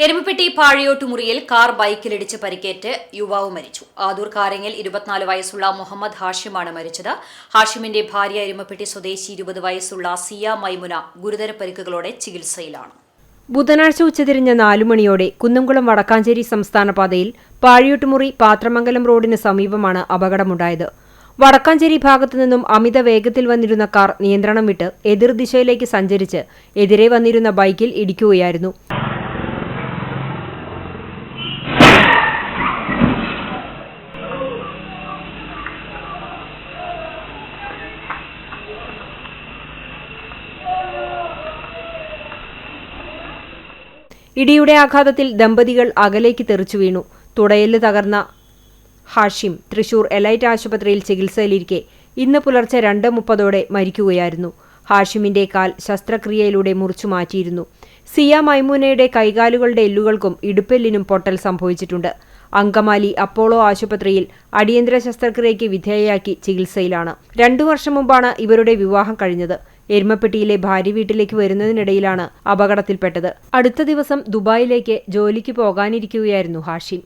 Erumapetty പാഴിയോട്ടുമുറിയിൽ car ബൈക്കിലിടിച്ച് പരിക്കേറ്റ് യുവാവ് മരിച്ചു. ആദൂർ കാരങ്ങൽ 24 വയസ്സുള്ള മുഹമ്മദ് ഹാഷിമാണ് മരിച്ചത്. ഹാഷിമിന്റെ ഭാര്യ എരുമപ്പെട്ടി സ്വദേശി 20 വയസ്സുള്ള സിയ മൈമുന ഗുരുതര പരിക്കുകളോടെ ചികിത്സയിലാണ്. ബുധനാഴ്ച ഉച്ചതിരിഞ്ഞ് 4 മണിയോടെ കുന്നംകുളം വടക്കാഞ്ചേരി സംസ്ഥാന പാതയിൽ പാഴിയോട്ടുമുറി പാത്രമംഗലം റോഡിന് സമീപമാണ് അപകടമുണ്ടായത്. വടക്കാഞ്ചേരി ഭാഗത്തുനിന്നും അമിത വേഗത്തിൽ വന്നിരുന്ന കാർ നിയന്ത്രണം വിട്ട് എതിർദിശയിലേക്ക് സഞ്ചരിച്ച് എതിരെ വന്നിരുന്ന ബൈക്കിൽ ഇടിക്കുകയായിരുന്നു. ഇടിയുടെ ആഘാതത്തിൽ ദമ്പതികൾ അകലേക്ക് തെറിച്ചു വീണു. തുടയെല്ല് തകർന്ന ഹാഷിം തൃശൂർ എലൈറ്റ് ആശുപത്രിയിൽ ചികിത്സയിലിരിക്കെ ഇന്ന് പുലർച്ചെ 2:30 മരിക്കുകയായിരുന്നു. ഹാഷിമിന്റെ കാൽ ശസ്ത്രക്രിയയിലൂടെ മുറിച്ചു മാറ്റിയിരുന്നു. സിയ മൈമുനയുടെ കൈകാലുകളുടെ എല്ലുകൾക്കും ഇടുപ്പെല്ലിനും പൊട്ടൽ സംഭവിച്ചിട്ടുണ്ട്. അങ്കമാലി അപ്പോളോ ആശുപത്രിയിൽ അടിയന്തര ശസ്ത്രക്രിയയ്ക്ക് വിധേയയാക്കി ചികിത്സയിലാണ്. 2 വർഷം മുമ്പാണ് ഇവരുടെ വിവാഹം കഴിഞ്ഞത്. എരുമപ്പെട്ടിയിലെ ഭാര്യ വീട്ടിലേക്ക് വരുന്നതിനിടയിലാണ് അപകടത്തിൽപ്പെട്ടത്. അടുത്ത ദിവസം ദുബായിലേക്ക് ജോലിക്ക് പോകാനിരിക്കുകയായിരുന്നു ഹാഷിം.